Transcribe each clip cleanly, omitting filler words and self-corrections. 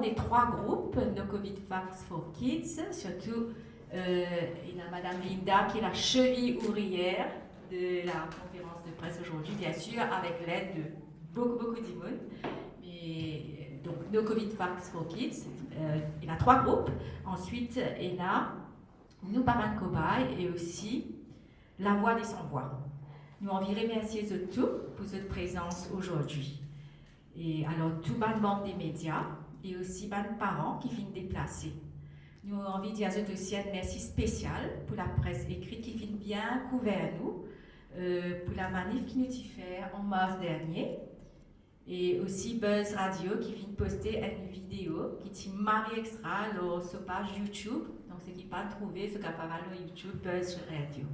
des 3 groupes, No Covid Facts for Kids, surtout il y a Madame Linda qui est la cheville ouvrière de la conférence de presse aujourd'hui, bien sûr, avec l'aide de beaucoup d'Imoun. Donc, No Covid Facts for Kids, il y a 3 groupes. Ensuite, il y a Nous Parents Cobaye et aussi La Voix des Sans-Voix. Nous envie remercier de tout pour votre présence aujourd'hui. Et alors, tout le monde des médias et aussi les parents qui viennent déplacer. Nous avons envie de dire aussi un merci spécial pour la presse écrite qui vient bien couvert nous, pour la manif qui nous a fait en mars dernier, et aussi Buzz Radio qui vient poster une vidéo qui est marée extra sur sa page YouTube. Donc, ceux qui ne peuvent pas trouver, ce qu'on peut YouTube Buzz Radio.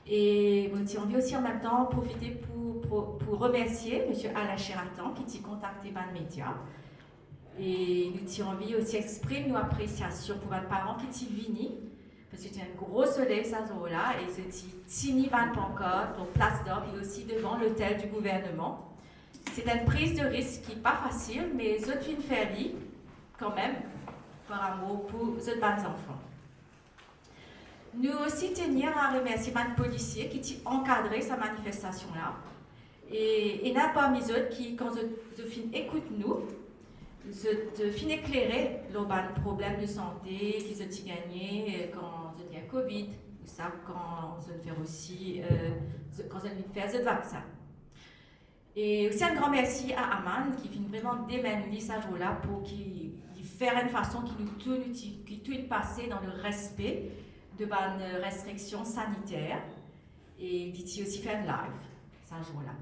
Et nous avons aussi en même temps profiter pour remercier M. Alain Cheratan qui t'a contacté par les médias. Et nous avons envie aussi d'exprimer nos appréciations pour les parents qui sont venus, parce que c'était un gros soleil ça jour-là, et c'était tini van pancarte, donc place d'or, et aussi devant l'hôtel du gouvernement. C'est une prise de risque qui n'est pas facile, mais je viens faire quand même, par amour pour les enfants. Nous aussi tenir à remercier les policiers qui ont encadré cette manifestation-là. Et il y en a parmi eux qui, quand je écoute nous, je finis éclairer les problèmes de santé qu'ils ont gagné quand il y a Covid, ou ça quand je fais aussi quand je fais ce vaccin. Et aussi un grand merci à Aman qui vient vraiment démêler ce jour-là pour qu'il faire une façon qui tout est passé dans le respect de restrictions sanitaires et d'y aussi faire un live ce jour-là.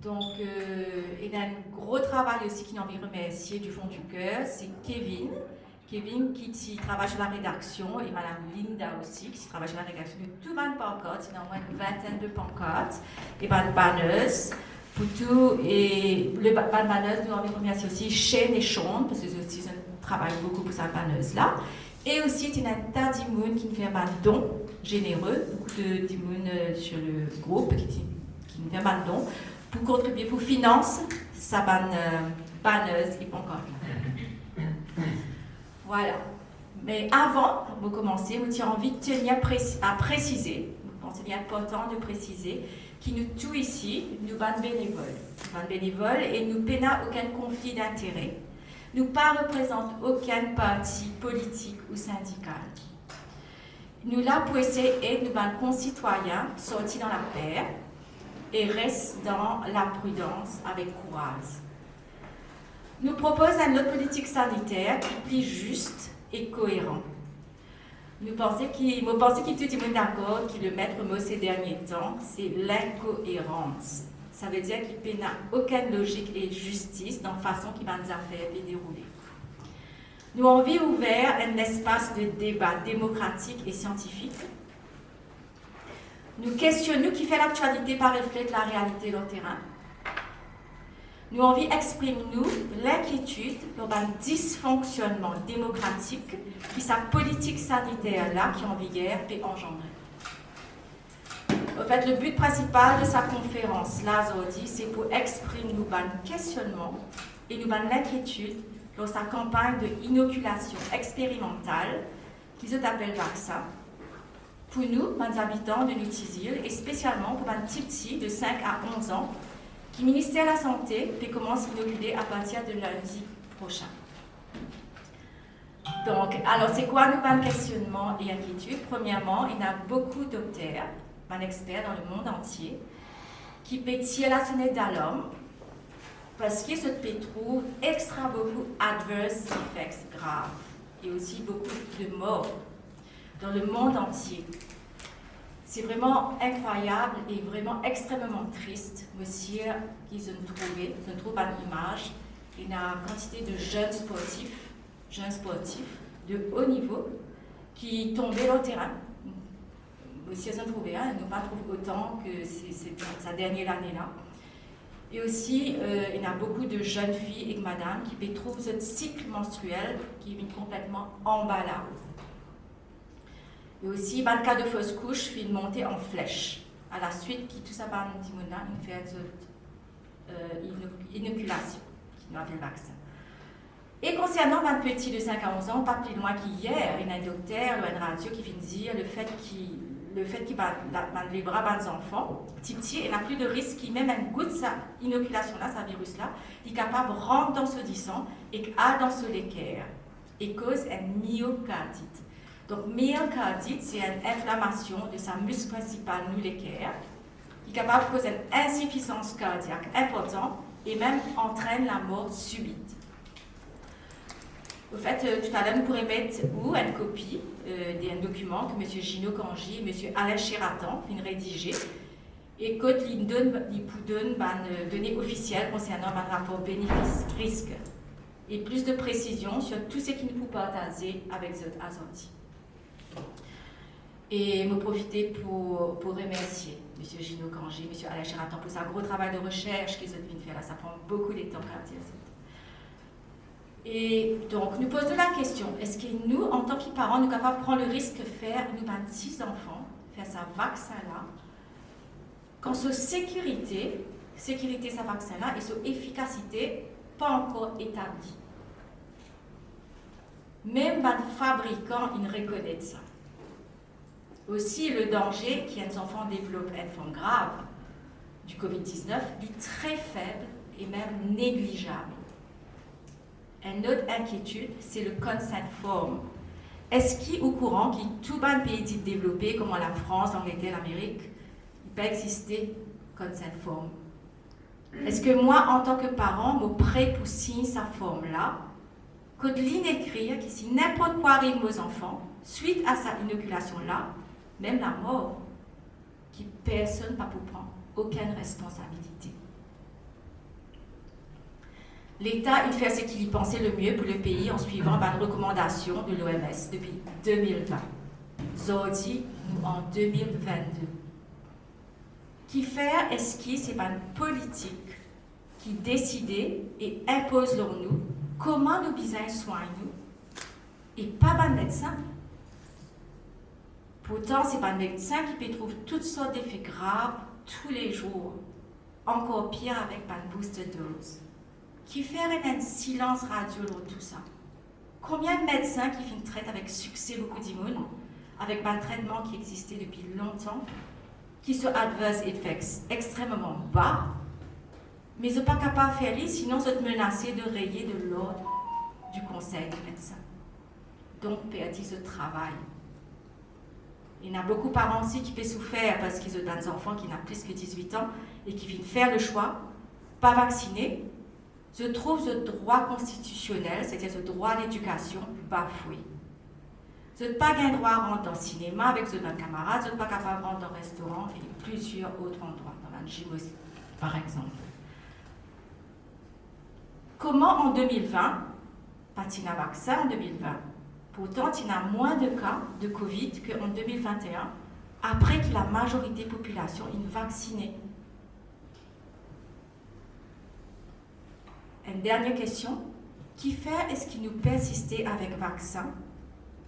Donc, il y a un gros travail aussi qui nous envie remercier du fond du cœur, c'est Kevin qui travaille sur la rédaction et Madame Linda aussi qui travaille sur la rédaction de tout le pancarte, il y a au moins une vingtaine de pancartes et banneuses pour tout. Et le banneuse, nous envie remercier aussi Shane et Sean parce qu'ils aussi travaillent beaucoup pour cette banneuse là. Et aussi, il y a un tas d'immunes qui nous fait un don généreux, beaucoup d'immunes sur le groupe qui nous fait un don pour contribuer, pour financer sa banneuse et pancartes. Voilà. Mais avant de commencer, nous avons envie de tenir à préciser, je pense que c'est important de préciser, que nous tous ici, nous sommes bénévoles et nous n'avons aucun conflit d'intérêt. Nous ne représentons aucun parti politique ou syndical. Nous sommes là pour essayer d'aider nos concitoyens sortis dans la paix et restent dans la prudence avec courage. Nous proposons une autre politique sanitaire qui est plus juste et cohérente. Nous pensons qu'il tout le monde d'accord que le maître mot ces derniers temps, c'est l'incohérence. Ça veut dire qu'il n'y a aucune logique et justice dans la façon qu'il va nous affaires dérouler. Nous avons envie ouvert un espace de débat démocratique et scientifique. Nous questionnons qui fait l'actualité par reflète la réalité sur le terrain. Nous avons envie d'exprimer l'inquiétude sur un dysfonctionnement démocratique qui sa politique sanitaire là qui en vigueur peut engendrer. En fait, le but principal de sa conférence là aujourd'hui, c'est pour exprimer nos questionnements et nos l'inquiétude dans sa campagne d'inoculation expérimentale qui s'appelle vaccin. Pour nous, les habitants de l'Utisil, et spécialement pour les petits de 5 à 11 ans, qui le ministère de la Santé peut commencer à inoculer à partir de lundi prochain. Donc, alors c'est quoi nos questionnements et inquiétudes? Premièrement, il y a beaucoup d'auteurs, experts dans le monde entier, qui peuvent tirer la sonnette d'alarme parce qu'ils se trouvent extra beaucoup adverse effects graves et aussi beaucoup de morts dans le monde entier. C'est vraiment incroyable et vraiment extrêmement triste, monsieur, qu'ils ont trouvé une image, une quantité de jeunes sportifs de haut niveau qui tombaient dans le terrain. Monsieur, ils ont trouvé, ils n'ont pas trouvé autant que c'est sa dernière année-là. Et aussi, il y a beaucoup de jeunes filles et de madame qui trouvent ce cycle menstruel qui est complètement emballable. Et aussi, le cas de fausse couche fait une montée en flèche. À la suite, tout ça par une fait une inoculation, qui nous avait le vaccin. Et concernant un petit de 5 à 11 ans, pas plus loin qu'hier, il y a un docteur ou une radio qui vient dire le fait qu'il va les bras des enfants, petit, il n'a plus de risque, qu'il même un goût de sa inoculation-là, sa virus-là, il est capable de rentrer dans ce sang et a dans ce l'équerre et cause une myocardite. Donc, myocardite, c'est une inflammation de sa muscle principal, nous l'équerre, qui est capable de causer une insuffisance cardiaque importante et même entraîne la mort subite. Au fait, tout à l'heure, nous pourrions mettre une copie d'un document que M. Gino Kanji et M. Alain Chératan viennent rédiger et que ils donnent données officielles concernant un rapport bénéfice-risque et plus de précision sur tout ce qui nous peut partager avec les autres Azanti. Et me profiter pour remercier M. Gino Kanji, M. Alain Chératan pour sa gros travail de recherche qu'ils ont fait là. Ça prend beaucoup de temps quand même. Et donc, nous posons la question, est-ce que nous, en tant que parents, nous sommes capables de prendre le risque de faire, nous, 6 enfants, faire ce vaccin-là, quand sa sécurité, sa vaccin-là, et sa efficacité, pas encore établie. Même les fabricants, ils reconnaissent ça. Aussi, le danger qu'un enfant développe une forme grave du Covid-19 est très faible et même négligeable. Une autre inquiétude, c'est le consent form. Est-ce qu'il est au courant que tout les pays développés, comme la France, l'Angleterre, l'Amérique, il peut exister consent form? Est-ce que moi, en tant que parent, je suis prêt pour signer sa forme-là, que de l'inécrire, que si n'importe quoi arrive aux enfants, suite à sa inoculation-là, même la mort, que personne ne peut prendre aucune responsabilité. L'État, il fait ce qu'il y pensait le mieux pour le pays en suivant les recommandations de l'OMS depuis 2020. Aujourd'hui, nous en 2022. Qui fait est-ce que c'est une politique qui décide et impose sur nous comment nos besoins soignent nous et pas un médecin. Pourtant, c'est un médecin qui peut trouver toutes sortes d'effets graves tous les jours, encore pire avec un booster dose. Qui fait un silence radio dans tout ça? Combien de médecins qui traitent avec succès beaucoup d'immunes, avec un traitement qui existait depuis longtemps, qui sont adverse effects extrêmement bas, mais ils ne sont pas capables de faire ça, sinon ils sont menacés de rayer de l'ordre du conseil des médecins. Donc, perdre ce travail. Il y en a beaucoup de parents aussi qui peuvent souffrir parce qu'ils ont des enfants qui n'ont plus que 18 ans et qui viennent faire le choix, pas vacciner. Je trouve ce droit constitutionnel, c'est-à-dire ce droit à l'éducation, bafoué. Je n'ai pas un droit à rentrer dans le cinéma avec ce camarades, je n'ai pas capable de rentrer dans le restaurant et plusieurs autres endroits, dans la gym aussi, par exemple. Comment en 2020, pas il y a un vaccin en 2020, pourtant il y a moins de cas de Covid qu'en 2021, après que la majorité de la population est vaccinée. Une dernière question. Qui fait est-ce qu'il nous persister avec le vaccin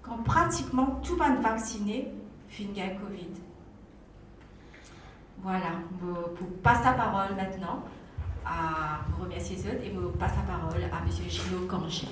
quand pratiquement tout le monde vacciné finit avec Covid? Voilà, je passe la parole maintenant à remercier les autres et je passe la parole à M. Gino Kanji.